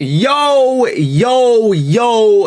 Yo,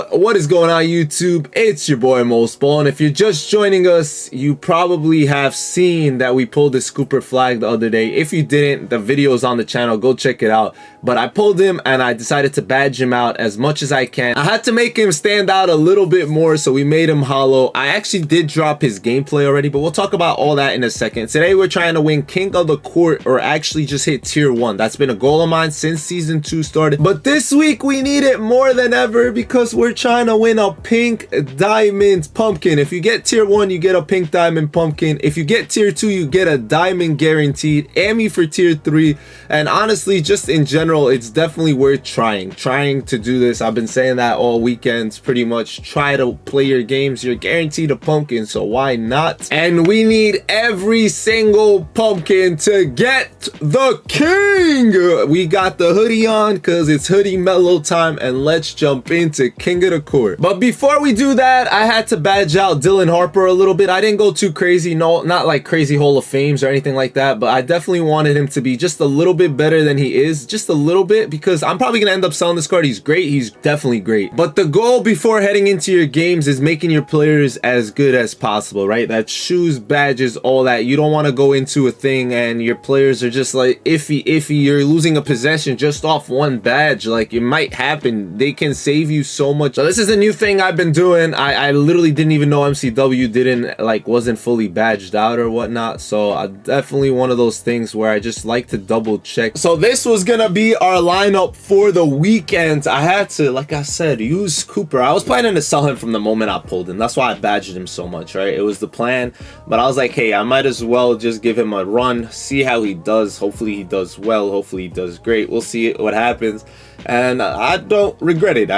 what is going on YouTube? It's your boy Mosballin. If you're just joining us, you probably have seen that we pulled this Cooper flag the other day. If you didn't, the video is on the channel, go check it out. But I pulled him and I decided to badge him out as much as I can. I had to make him stand out a little bit more, so we made him hollow. I actually did drop his gameplay already, but we'll talk about all that in a second. Today we're trying to win King of the Court, or actually just hit tier 1. That's been a goal of mine since season 2 started. But this week we need it more than ever because we're trying to win a pink diamond pumpkin. If you get tier 1, you get a pink diamond pumpkin. If you get tier 2, you get a diamond guaranteed. Ammy for tier 3. And honestly, just in general, it's definitely worth trying to do this. I've been saying that all weekends pretty much. Try to play your games. You're guaranteed a pumpkin, so why not? And we need every single pumpkin to get the king. We got the hoodie on because it's hoodie mellow time, and let's jump into King of the Court. But before we do that, I had to badge out Dylan Harper a little bit. I didn't go too crazy, no, not like crazy Hall of Fames or anything like that, but I definitely wanted him to be just a little bit better than he is, just a little bit, because I'm probably gonna end up selling this card. He's great, he's definitely great, but the goal before heading into your games is making your players as good as possible, right? That's shoes, badges, all that. You don't want to go into a thing and your players are just like iffy. You're losing a possession just off one badge. Like, it might happen. They can save you so much. So this is a new thing I've been doing. I literally didn't even know MCW wasn't fully badged out or whatnot, so I definitely one of those things where I just like to double check. So this was gonna be our lineup for the weekend. I had to, like I said, use Cooper. I was planning to sell him from the moment I pulled him. That's why I badged him so much, right? It was the plan, but I was like, hey, I might as well just give him a run, see how he does. Hopefully he does well, hopefully he does great. We'll see what happens, and I don't regret it.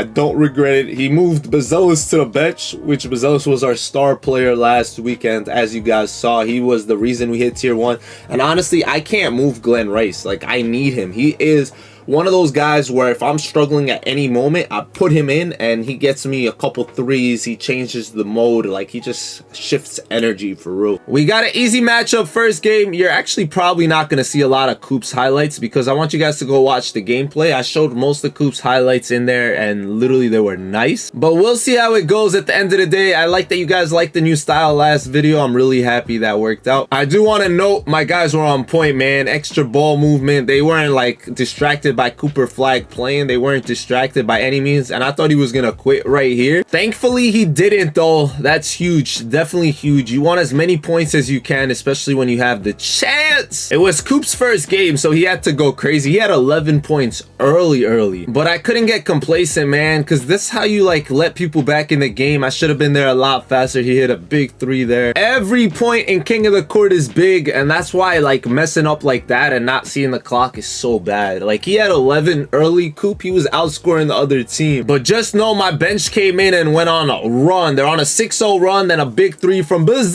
He moved Ballin to the bench, which Ballin was our star player last weekend. As you guys saw, he was the reason we hit tier 1, and honestly, I can't move Glenn Rice. Like, I need him. He is one of those guys where if I'm struggling at any moment, I put him in and he gets me a couple threes. He changes the mode. Like, he just shifts energy for real. We got an easy matchup first game. You're actually probably not going to see a lot of Coop's highlights because I want you guys to go watch the gameplay. I showed most of Coop's highlights in there and literally they were nice, but we'll see how it goes at the end of the day. I like that you guys liked the new style last video. I'm really happy that worked out. I do want to note my guys were on point, man. Extra ball movement. They weren't like distracted by Cooper flag playing. They weren't distracted by any means, and I thought he was gonna quit right here. Thankfully he didn't though. That's huge, definitely huge. You want as many points as you can, especially when you have the chance. It was Coop's first game, so he had to go crazy. He had 11 points early, but I couldn't get complacent, man, because this is how you like let people back in the game. I should have been there a lot faster. He hit a big 3 there. Every point in King of the Court is big, and that's why like messing up like that and not seeing the clock is so bad. Like, he had 11 early, Coop. He was outscoring the other team, but just know my bench came in and went on a run. They're on a 6-0 run, then a big 3 from Ballin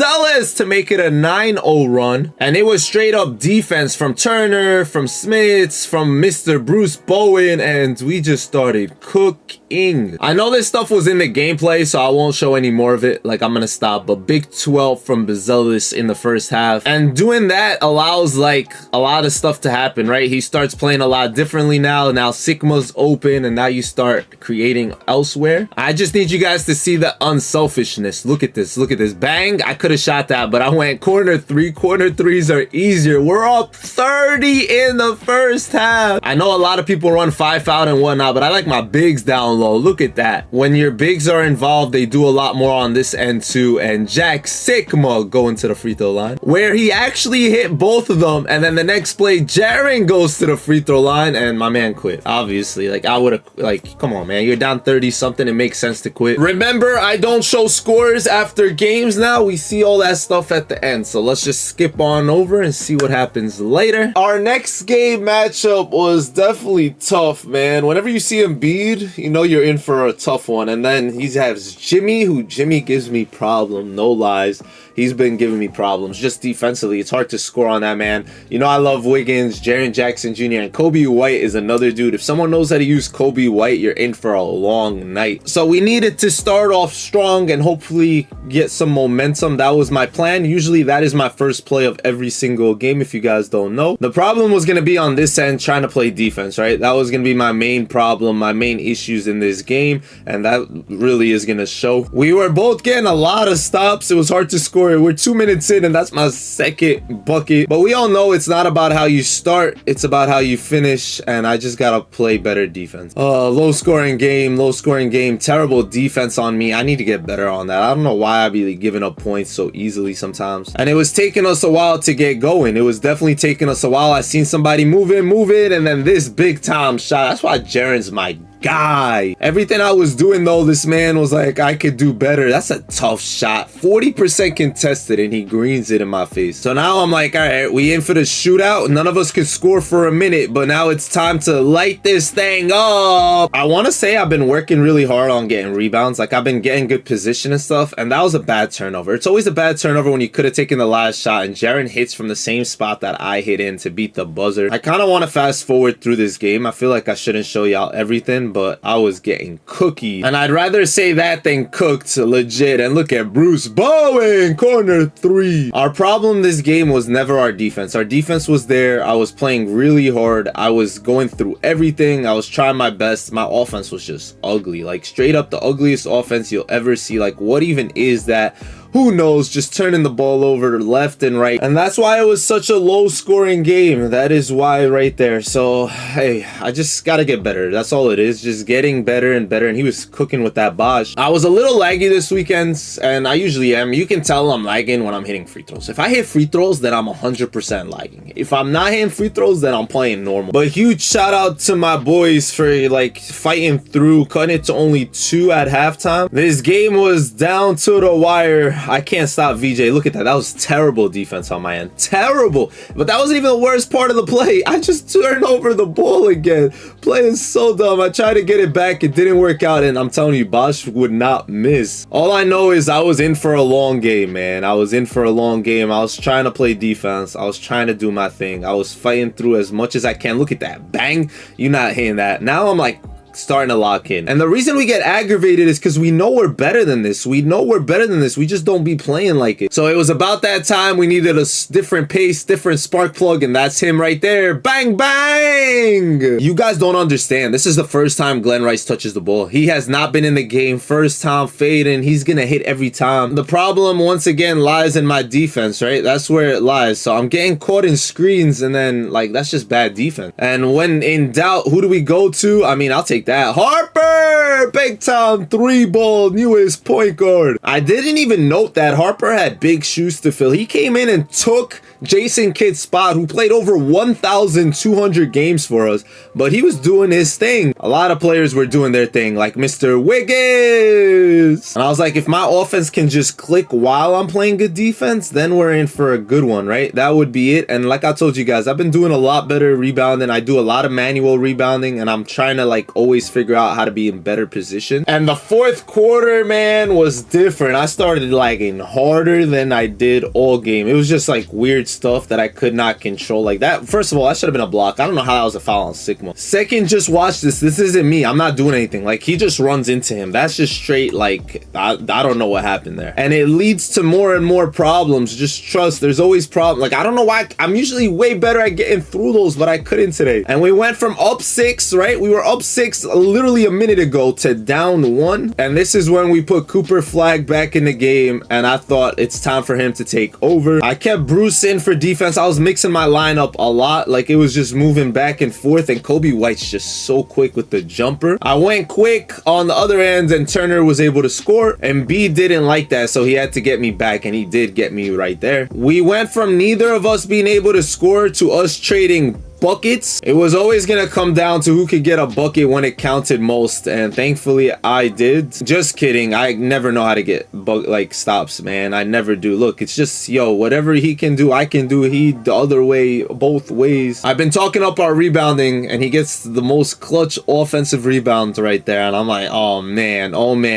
to make it a 9-0 run, and it was straight up defense from Turner, from Smiths, from Mr. Bruce Bowen, and we just started cooking. I know this stuff was in the gameplay, so I won't show any more of it. Like, I'm gonna stop, but big 12 from Ballin in the first half, and doing that allows like a lot of stuff to happen, right? He starts playing a lot differently now. Now Sigma's open, and now you start creating elsewhere. I just need you guys to see the unselfishness. Look at this, bang. I could have shot that, but I went corner 3. Corner 3s are easier. We're up 30 in the first half. I know a lot of people run 5 out and whatnot, but I like my bigs down low. Look at that. When your bigs are involved, they do a lot more on this end too. And Jack Sigma going to the free throw line, where he actually hit both of them, and then the next play Jaren goes to the free throw line and my man quit. Obviously, like, I would have, like, come on, man, you're down 30 something, it makes sense to quit. Remember, I don't show scores after games now. We see all that stuff at the end, so let's just skip on over and see what happens later. Our next game matchup was definitely tough, man. Whenever you see Embiid, you know you're in for a tough one. And then he has Jimmy, who Jimmy gives me problem, no lies. he's been giving me problems just defensively. It's hard to score on that man. You know, I love Wiggins, Jaren Jackson Jr., and Kobe White is another dude. If someone knows how to use Kobe White, you're in for a long night. So we needed to start off strong and hopefully get some momentum. That was my plan. Usually that is my first play of every single game, if you guys don't know. The problem was going to be on this end, trying to play defense, right? That was going to be my main problem, my main issues in this game, and that really is going to show. We were both getting a lot of stops. It was hard to score. We're 2 minutes in, and that's my second bucket. But we all know it's not about how you start, it's about how you finish, and I just gotta play better defense. Low scoring game, terrible defense on me. I need to get better on that. I don't know why I be giving up points so easily sometimes. And it was taking us a while to get going. It was definitely taking us a while. I seen somebody move it, and then this big time shot. That's why Jaren's my guy. Everything I was doing though, this man was like, I could do better. That's a tough shot. 40% contested, and he greens it in my face. So now I'm like, all right, we in for the shootout. None of us could score for a minute, but now it's time to light this thing up. I want to say I've been working really hard on getting rebounds. Like, I've been getting good position and stuff, and that was a bad turnover. It's always a bad turnover when you could have taken the last shot, and Jaren hits from the same spot that I hit in to beat the buzzer. I kind of want to fast forward through this game. I feel like I shouldn't show y'all everything, but I was getting cookie, and I'd rather say that than cooked, legit. And look at Bruce Bowen, corner 3. Our problem this game was never our defense. Our defense was there. I was playing really hard. I was going through everything. I was trying my best. My offense was just ugly, like straight up the ugliest offense you'll ever see. Like, what even is that? Who knows? Just turning the ball over left and right. And that's why it was such a low scoring game. That is why right there. So, hey, I just got to get better. That's all it is. Just getting better and better. And he was cooking with that Bosch. I was a little laggy this weekend, and I usually am. You can tell I'm lagging when I'm hitting free throws. If I hit free throws, then I'm 100% lagging. If I'm not hitting free throws, then I'm playing normal. But huge shout out to my boys for like fighting through, cutting it to only 2 at halftime. This game was down to the wire. I can't stop VJ. Look at that. That was terrible defense on my end. Terrible. But that wasn't even the worst part of the play. I just turned over the ball again. Playing so dumb. I tried to get it back. It didn't work out. And I'm telling you, Bosch would not miss. All I know is I was in for a long game, man. I was in for a long game. I was trying to play defense. I was trying to do my thing. I was fighting through as much as I can. Look at that. Bang. You're not hitting that. Now I'm like starting to lock in. And the reason we get aggravated is because we know we're better than this. We know we're better than this. We just don't be playing like it. So it was about that time we needed a different pace, different spark plug, and that's him right there. Bang, bang! You guys don't understand. This is the first time Glenn Rice touches the ball. He has not been in the game. First time fading. He's gonna hit every time. The problem, once again, lies in my defense, right? That's where it lies. So I'm getting caught in screens, and then, like, that's just bad defense. And when in doubt, who do we go to? I mean, I'll take that. Harper! Big time 3-ball, newest point guard. I didn't even note that Harper had big shoes to fill. He came in and took Jason Kidd's spot, who played over 1,200 games for us, but he was doing his thing. A lot of players were doing their thing, like Mr. Wiggins. And I was like, if my offense can just click while I'm playing good defense, then we're in for a good one, right? That would be it. And like I told you guys, I've been doing a lot better rebounding. I do a lot of manual rebounding, and I'm trying to like always figure out how to be in better position. And the fourth quarter, man, was different. I started lagging harder than I did all game. It was just like weird stuff that I could not control. Like that, first of all, that should have been a block. I don't know how that was a foul on Sigma. Second, just watch this. This isn't me. I'm not doing anything. Like, he just runs into him. That's just straight, like, I don't know what happened there. And it leads to more and more problems. Just trust, there's always problems. Like, I don't know why. I'm usually way better at getting through those, but I couldn't today. And we went from up 6, right? We were up 6 literally a minute ago to down 1. And this is when we put Cooper Flag back in the game, and I thought it's time for him to take over. I kept Bruce in for defense. I was mixing my lineup a lot. Like, it was just moving back and forth, and Kobe White's just so quick with the jumper. I went quick on the other end, and Turner was able to score, and B didn't like that, so he had to get me back, and he did get me right there. We went from neither of us being able to score to us trading buckets. It was always gonna come down to who could get a bucket when it counted most, and thankfully I did. Just kidding. I never know how to get like stops, man. I never do. Look, it's just, yo, whatever he can do, I can do. He the other way, both ways. I've been talking up our rebounding, and he gets the most clutch offensive rebounds right there, and I'm like, oh man,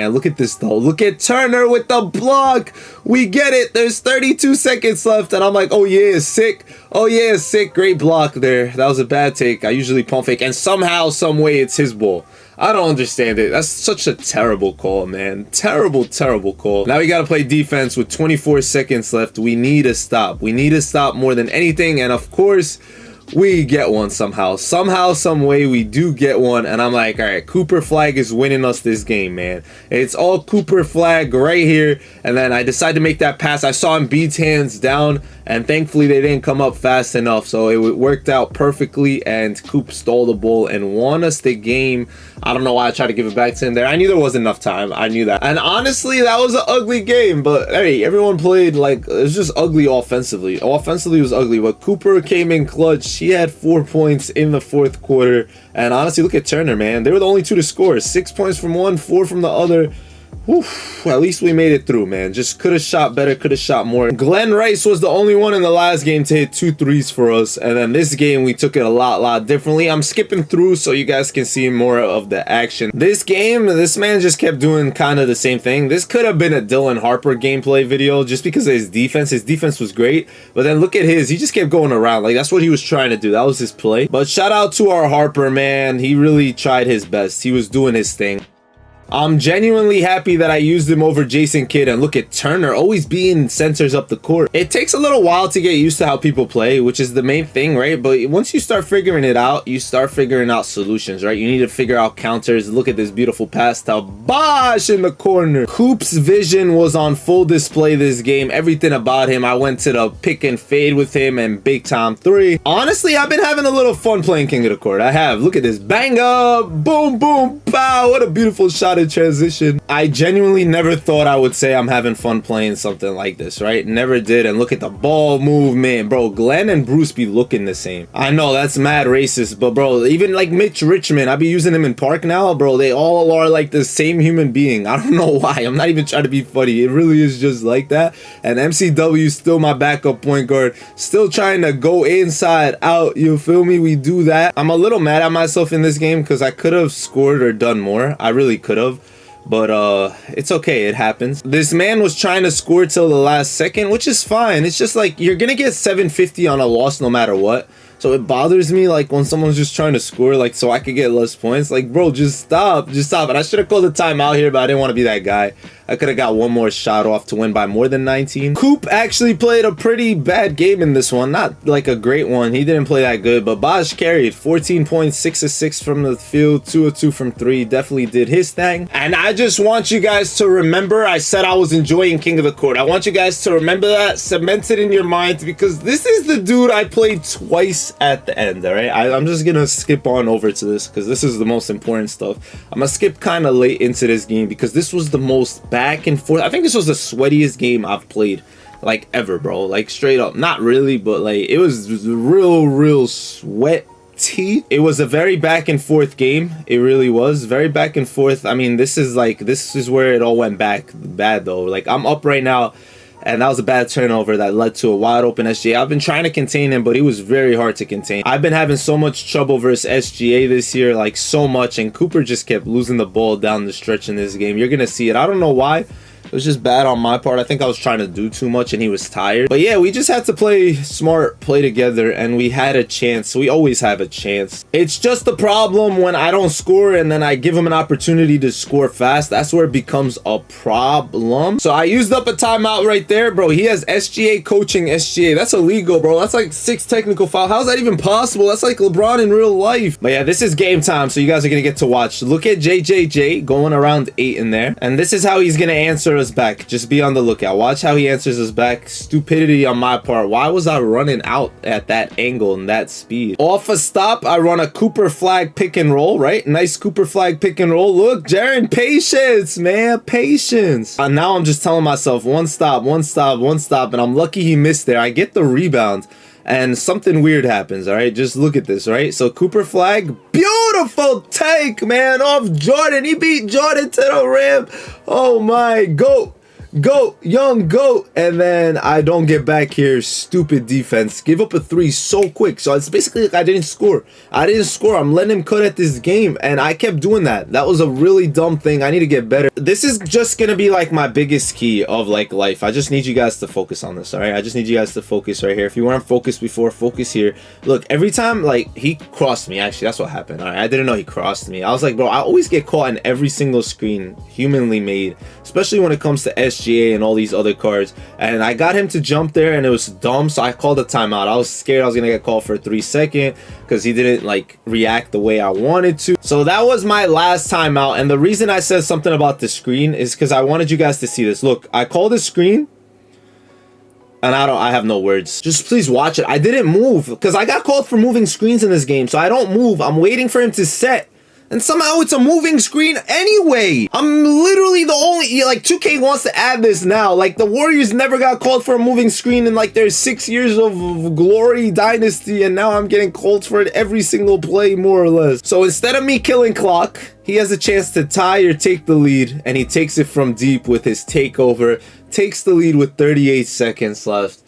look at this though. Look at Turner with the block. We get it. There's 32 seconds left, and I'm like, oh yeah, sick. Oh yeah, sick. Great block there. That was a bad take. I usually pump fake, and somehow, some way, it's his ball. I don't understand it. That's such a terrible call, man. Terrible, terrible call. Now we got to play defense with 24 seconds left. We need a stop. We need a stop more than anything, and of course, we get one somehow. Somehow, some way, we do get one. And I'm like, all right, Cooper Flag is winning us this game, man. It's all Cooper Flag right here. And then I decided to make that pass. I saw him beat hands down, and thankfully they didn't come up fast enough. So it worked out perfectly, and Coop stole the ball and won us the game. I don't know why I tried to give it back to him there. I knew there wasn't enough time. I knew that. And honestly, that was an ugly game. But hey, everyone played like, it was just ugly offensively. Offensively, it was ugly. But Cooper came in clutch. He had 4 points in the fourth quarter. And honestly, look at Turner, man. They were the only two to score. 6 points from one, 4 from the other. Oof, at least we made it through, man. Just could have shot better, could have shot more. Glenn Rice was the only one in the last game to hit 2 threes for us. And then this game, we took it a lot differently. I'm skipping through so you guys can see more of the action. This game, this man just kept doing kind of the same thing. This could have been a Dylan Harper gameplay video just because of his defense. His defense was great. But then look at his. He just kept going around. Like, that's what he was trying to do. That was his play. But shout out to our Harper, man. He really tried his best. He was doing his thing. I'm genuinely happy that I used him over Jason Kidd. And look at Turner always being centers up the court. It takes a little while to get used to how people play, which is the main thing, right? But once you start figuring it out, you start figuring out solutions, right? You need to figure out counters. Look at this beautiful pass to Bosh in the corner. Coop's vision was on full display this game. Everything about him. I went to the pick and fade with him and big time three. Honestly, I've been having a little fun playing King of the Court. I have. Look at this. Bang up. Boom, boom, pow. What a beautiful shot in transition. I genuinely never thought I would say I'm having fun playing something like this, right? Never did. And look at the ball movement, bro. Glenn and Bruce be looking the same. I know that's mad racist, but bro, even like Mitch Richmond, I be using him in park now, bro. They all are like the same human being. I don't know why. I'm not even trying to be funny. It really is just like that. And MCW still my backup point guard, still trying to go inside out. You feel me? We do that. I'm a little mad at myself in this game because I could have scored or done more. I really could have. But it's okay, it happens. This man was trying to score till the last second, which is fine. It's just like you're gonna get 750 on a loss no matter what. So it bothers me like when someone's just trying to score like so I could get less points. Like, bro, just stop. Just stop. And I should have called a timeout here, but I didn't want to be that guy. I could have got one more shot off to win by more than 19. Coop actually played a pretty bad game in this one. Not like a great one. He didn't play that good, but Bosh carried 14 points, 6 of 6 from the field, 2 of 2 from 3. Definitely did his thing. And I just want you guys to remember I said I was enjoying King of the Court. I want you guys to remember that, cement it in your minds, because this is the dude I played twice at the end, all right? I'm just gonna skip on over to this because this is the most important stuff. I'm gonna skip kind of late into this game because this was the most back and forth. I think this was the sweatiest game I've played like ever, bro. Like straight up, not really, but like it was real sweaty. It was a very back and forth game. It really was very back and forth. I mean, this is where it all went bad though. Like I'm up right now, and that was a bad turnover that led to a wide open SGA. I've been trying to contain him, but he was very hard to contain. I've been having so much trouble versus SGA this year, like so much, and Cooper just kept losing the ball down the stretch in this game. You're gonna see it. I don't know why. It was just bad on my part. I think I was trying to do too much and he was tired. But yeah, we just had to play smart, play together, and we had a chance. We always have a chance. It's just the problem when I don't score and then I give him an opportunity to score fast. That's where it becomes a problem. So I used up a timeout right there, bro. He has SGA coaching SGA. That's illegal, bro. That's like 6 technical fouls. How's that even possible? That's like LeBron in real life. But yeah, this is game time, so you guys are gonna get to watch. Look at JJJ going around 8 in there. And this is how he's gonna answer us back. Just be on the lookout. Watch how he answers us back. Stupidity on my part. Why was I running out at that angle and that speed? Off a stop, I run a Cooper flag pick and roll, right? Nice Cooper flag pick and roll. Look, Jaren, patience, man, patience. Now I'm just telling myself one stop, and I'm lucky he missed there. I get the rebound and something weird happens. All right, just look at this, right? So Cooper flag, beautiful take, man, off Jordan. He beat Jordan to the rim. Oh my, go Goat, young goat. And then I don't get back here. Stupid defense. Give up a 3 so quick. So it's basically like I didn't score. I'm letting him cut at this game, and I kept doing that. That was a really dumb thing. I need to get better. This is just gonna be like my biggest key of like life. I just need you guys to focus on this, all right? I just need you guys to focus right here. If you weren't focused before, focus here. Look, every time like he crossed me, actually that's what happened. All right, I didn't know he crossed me. I was like, bro, I always get caught in every single screen, humanly made, especially when it comes to SGA and all these other cards. And I got him to jump there, and it was dumb, so I called a timeout. I was scared I was gonna get called for a 3-second because he didn't like react the way I wanted to. So that was my last timeout, and the reason I said something about the screen is because I wanted you guys to see this. Look, I called the screen, and I have no words. Just please watch it. I didn't move because I got called for moving screens in this game, so I don't move. I'm waiting for him to set, and somehow it's a moving screen anyway. I'm literally the only, like 2K wants to add this now. Like the Warriors never got called for a moving screen in like their 6 years of glory dynasty, and now I'm getting called for it every single play more or less. So instead of me killing clock, he has a chance to tie or take the lead, and he takes it from deep with his takeover, takes the lead with 38 seconds left.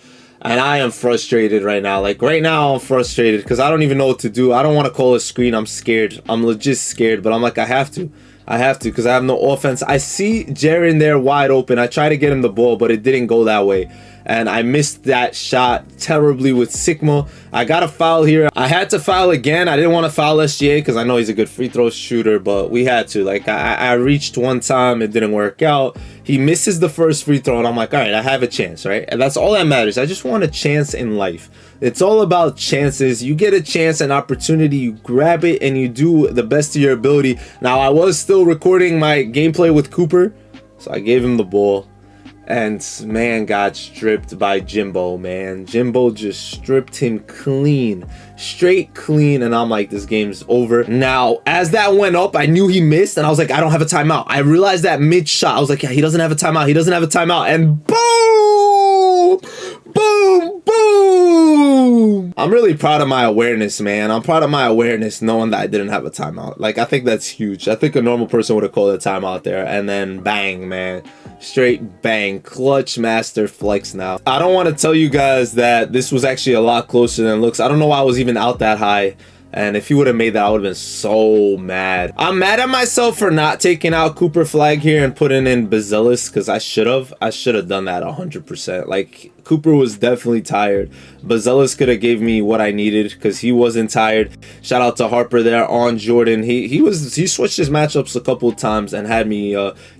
And I am frustrated right now. Like right now I'm frustrated because I don't even know what to do. I don't want to call a screen. I'm scared. I'm legit scared, but I'm like, I have to because I have no offense. I see Jaren there wide open. I try to get him the ball, but it didn't go that way. And I missed that shot terribly with Sigma. I got a foul here. I had to foul again. I didn't want to foul SGA because I know he's a good free throw shooter, but we had to. Like I reached one time, it didn't work out. He misses the first free throw, and I'm like, all right, I have a chance, right? And that's all that matters. I just want a chance in life. It's all about chances. You get a chance, an opportunity, you grab it, and you do the best of your ability. Now, I was still recording my gameplay with Cooper, so I gave him the ball. And man got stripped by Jimbo, man. Jimbo just stripped him clean, straight clean, and I'm like, this game's over. Now, as that went up, I knew he missed, and I was like, I don't have a timeout. I realized that mid-shot. I was like, yeah, he doesn't have a timeout. He doesn't have a timeout. And boom! Boom! Boom! I'm really proud of my awareness, man. I'm proud of my awareness knowing that I didn't have a timeout. Like, I think that's huge. I think a normal person would have called a timeout there, and then bang, man. Straight bang. Clutch master flex now. I don't want to tell you guys that this was actually a lot closer than it looks. I don't know why I was even out that high. And if he would have made that, I would have been so mad. I'm mad at myself for not taking out Cooper Flag here and putting in Ballin because I should have done that 100%. Like, Cooper was definitely tired. Ballin could have gave me what I needed because he wasn't tired. Shout out to Harper there on Jordan. He switched his matchups a couple of times and had me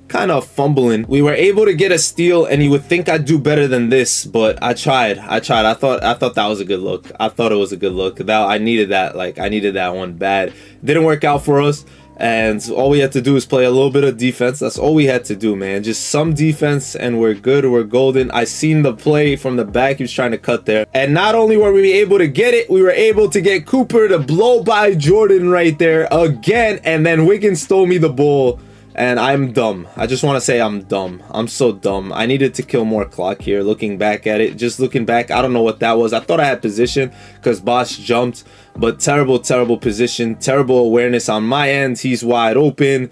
kind of fumbling. We were able to get a steal, and you would think I'd do better than this, but I tried. I thought that was a good look. I thought it was a good look. That I needed that. Like, I needed that one bad. Didn't work out for us, and all we had to do is play a little bit of defense. That's all we had to do, man. Just some defense, and we're good. We're golden. I seen the play from the back. He was trying to cut there, and not only were we able to get it, we were able to get Cooper to blow by Jordan right there again, and then Wiggins stole me the ball. And I'm dumb. I just want to say I'm dumb. I'm so dumb. I needed to kill more clock here. Looking back at it, just looking back, I don't know what that was. I thought I had position because Bosch jumped, but terrible, terrible position, terrible awareness on my end. He's wide open.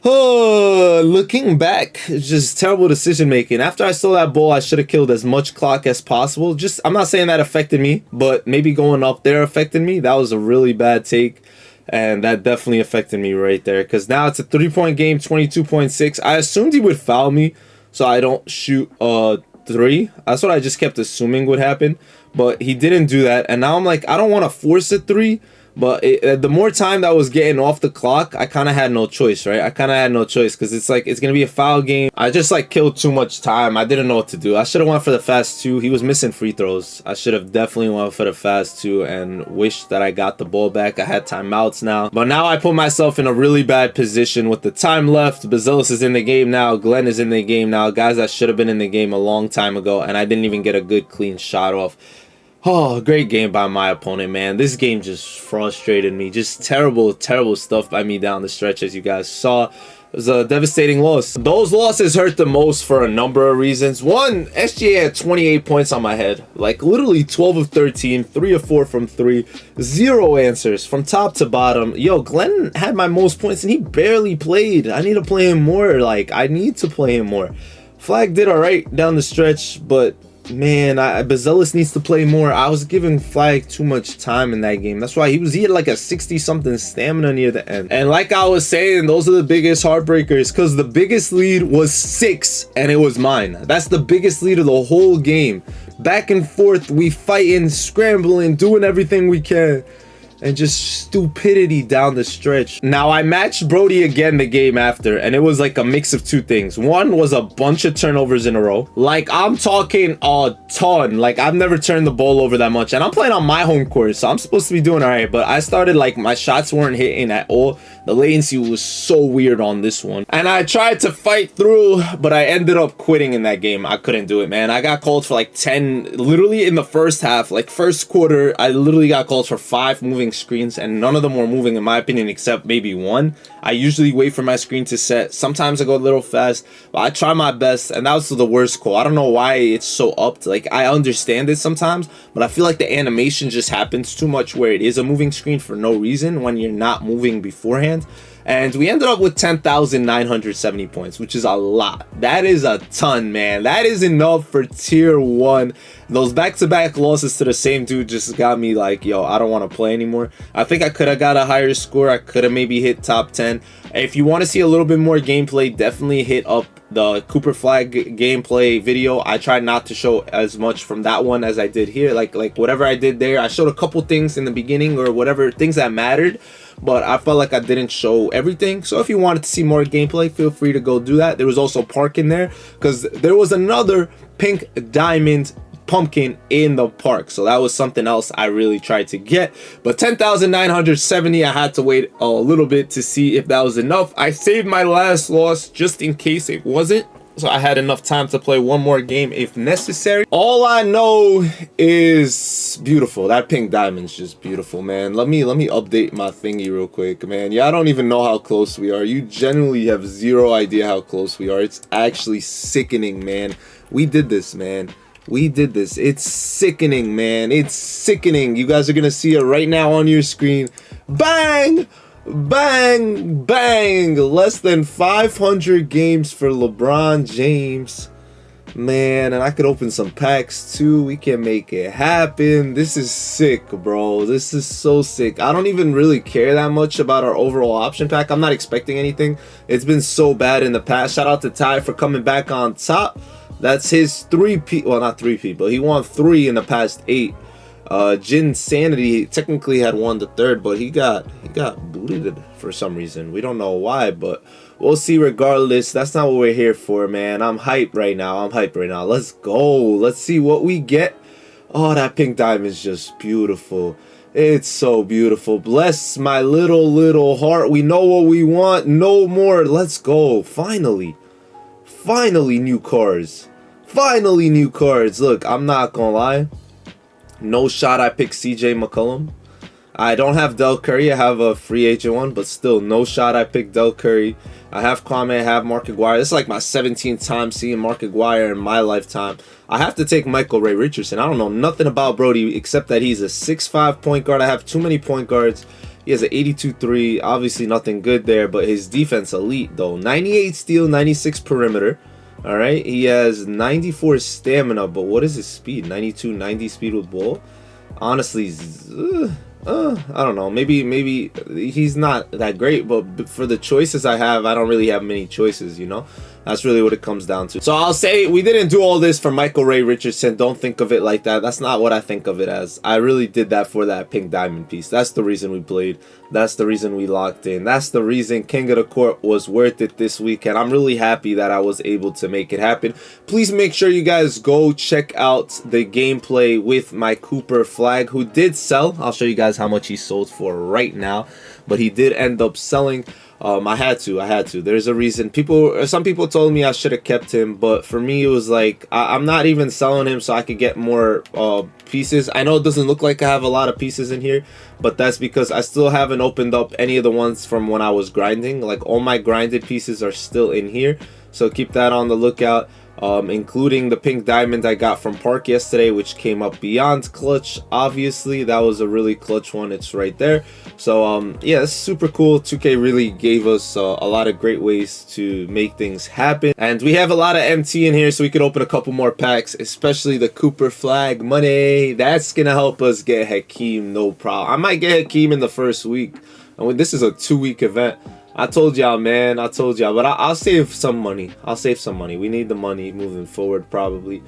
Oh, looking back, it's just terrible decision making. After I stole that ball, I should have killed as much clock as possible. Just, I'm not saying that affected me, but maybe going up there affected me. That was a really bad take. And that definitely affected me right there. Because now it's a 3-point game, 22.6. I assumed he would foul me so I don't shoot a 3. That's what I just kept assuming would happen. But he didn't do that. And now I'm like, I don't want to force a 3. But the more time that was getting off the clock, I kind of had no choice, right? I kind of had no choice because it's like, it's going to be a foul game. I just like killed too much time. I didn't know what to do. I should have went for the fast 2. He was missing free throws. I should have definitely went for the fast 2 and wished that I got the ball back. I had timeouts now. But now I put myself in a really bad position with the time left. Ballin is in the game now. Glenn is in the game now. Guys that should have been in the game a long time ago. And I didn't even get a good clean shot off. Oh, great game by my opponent, man. This game just frustrated me. Just terrible, terrible stuff by me down the stretch, as you guys saw. It was a devastating loss. Those losses hurt the most for a number of reasons. One, SGA had 28 points on my head. Like, literally 12 of 13, 3 of 4 from 3, 0 answers from top to bottom. Yo, Glenn had my most points, and he barely played. I need to play him more. Like, I need to play him more. Flag did all right down the stretch, but man, Bazelis needs to play more. I was giving Flag too much time in that game. That's why he had like a 60-something stamina near the end. And like I was saying, those are the biggest heartbreakers, because the biggest lead was 6 and it was mine. That's the biggest lead of the whole game. Back and forth, we fighting, scrambling, doing everything we can. And just stupidity down the stretch. Now, I matched Brody again the game after, and it was like a mix of two things. One was a bunch of turnovers in a row. Like, I'm talking a ton. Like, I've never turned the ball over that much. And I'm playing on my home court, so I'm supposed to be doing all right. But I started, like, my shots weren't hitting at all. The latency was so weird on this one. And I tried to fight through, but I ended up quitting in that game. I couldn't do it, man. I got called for like 10, literally in the first half, like first quarter, I literally got called for 5 moving screens, and none of them were moving in my opinion, except maybe one. I usually wait for my screen to set. Sometimes I go a little fast, but I try my best, and that was the worst call. I don't know why it's so upped. Like, I understand it sometimes, but I feel like the animation just happens too much where it is a moving screen for no reason when you're not moving beforehand. And we ended up with 10,970 points, which is a lot. That is a ton, man. That is enough for tier 1. Those back-to-back losses to the same dude just got me like, yo, I don't want to play anymore. I think I could have got a higher score. I could have maybe hit top 10. If you want to see a little bit more gameplay, definitely hit up the Cooper Flag gameplay video. I tried not to show as much from that one as I did here. Like whatever I did there, I showed a couple things in the beginning, or whatever things that mattered, but I felt like I didn't show everything. So if you wanted to see more gameplay, feel free to go do that. There was also Park in there, because there was another pink diamond pumpkin in the park, so that was something else I really tried to get. But 10,970, I had to wait a little bit to see if that was enough. I saved my last loss just in case it wasn't, so I had enough time to play one more game if necessary. All I know is beautiful. That pink diamond's just beautiful, man. Let me update my thingy real quick, man. Yeah, I don't even know how close we are. You genuinely have zero idea how close we are. It's actually sickening, man. We did this, man. We did this. It's sickening, man. It's sickening. You guys are gonna see it right now on your screen. Bang! Bang! Bang! Less than 500 games for LeBron James. Man, and I could open some packs too. We can make it happen. This is sick, bro. This is so sick. I don't even really care that much about our overall option pack. I'm not expecting anything. It's been so bad in the past. Shout out to Ty for coming back on top. That's his 3P, well, not 3P, but he won 3 in the past 8. Jin Sanity technically had won the 3rd, but he got booted for some reason. We don't know why, but we'll see regardless. That's not what we're here for, man. I'm hyped right now. Let's go. Let's see what we get. Oh, that pink diamond is just beautiful. It's so beautiful. Bless my little heart. We know what we want. No more. Let's go. Finally new cards. Finally new cards. Look, I'm not gonna lie. No shot I picked CJ McCollum. I don't have Del Curry. I have a free agent one, but still, no shot I picked Del Curry. I have Kwame. I have Mark Aguirre. This is like my 17th time seeing Mark Aguirre in my lifetime. I have to take Michael Ray Richardson. I don't know nothing about Brody except that he's a 6'5" point guard. I have too many point guards. He has an 82-3. Obviously nothing good there, but his defense elite though. 98 steal, 96 perimeter. All right, he has 94 stamina, but what is his speed? 92, 90 speed with ball. Honestly, I don't know. Maybe he's not that great, but for the choices I have, I don't really have many choices, you know? That's really what it comes down to. So I'll say we didn't do all this for Michael Ray Richardson. Don't think of it like that. That's not what I think of it as. I really did that for that pink diamond piece. That's the reason we played. That's the reason we locked in. That's the reason King of the Court was worth it this week. And I'm really happy that I was able to make it happen. Please make sure you guys go check out the gameplay with my Cooper Flag, who did sell. I'll show you guys how much he sold for right now. but he did end up selling. I had to. There's a reason. Some people told me I should have kept him, but for me it was like I'm not even selling him so I could get more pieces. I know it doesn't look like I have a lot of pieces in here, but that's because I still haven't opened up any of the ones from when I was grinding. Like all my grinded pieces are still in here, so keep that on the lookout. Including the pink diamond I got from Park yesterday, which came up beyond clutch. Obviously that was a really clutch one. It's right there. So yeah, it's super cool. 2K really gave us a lot of great ways to make things happen, and we have a lot of MT in here, so we could open a couple more packs, especially the Cooper flag money. That's gonna help us get Hakeem, no problem. I might get Hakeem in the first week. I mean, this is a 2-week event. I told y'all, man. I told y'all. But I'll save some money. I'll save some money. We need the money moving forward, probably.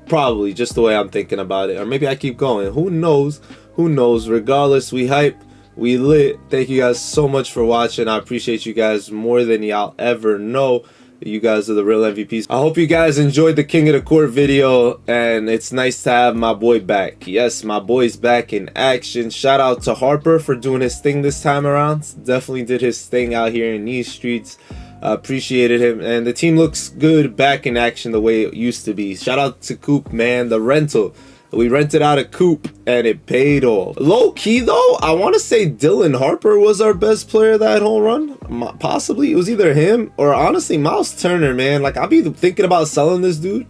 Probably, just the way I'm thinking about it. Or maybe I keep going. Who knows? Who knows? Regardless, we hype. We lit. Thank you guys so much for watching. I appreciate you guys more than y'all ever know. You guys are the real MVPs. I hope you guys enjoyed the King of the Court video, and it's nice to have my boy back. Yes, my boy's back in action. Shout out to Harper for doing his thing this time around. Definitely did his thing out here in these streets. Appreciated him, and the team looks good back in action the way it used to be. Shout out to Coop, man. The rental. We rented out a Coop and it paid off. Low key though, I want to say Dylan Harper was our best player that whole run. Possibly it was either him or honestly Miles Turner, man. Like I'll be thinking about selling this dude,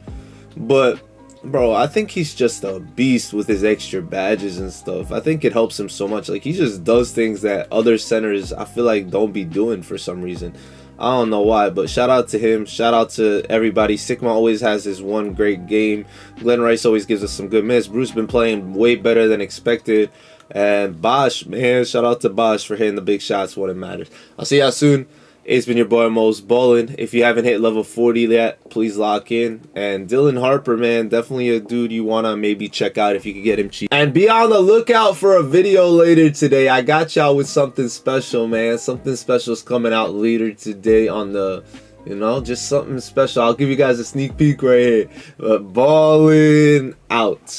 but bro, I think he's just a beast with his extra badges and stuff. I think it helps him so much. Like he just does things that other centers I feel like don't be doing for some reason. I don't know why, but shout out to him. Shout out to everybody. Sigma always has his one great game. Glenn Rice always gives us some good minutes. Bruce been playing way better than expected. And Bosch, man, shout out to Bosch for hitting the big shots when it matters. I'll see y'all soon. It's been your boy Mosballin. If you haven't hit level 40 yet, please lock in. And Dylan Harper, man, definitely a dude you want to maybe check out if you could get him cheap. And be on the lookout for a video later today. I got y'all with something special, man. Something special is coming out later today on the, you know, just something special. I'll give you guys a sneak peek right here. Ballin out.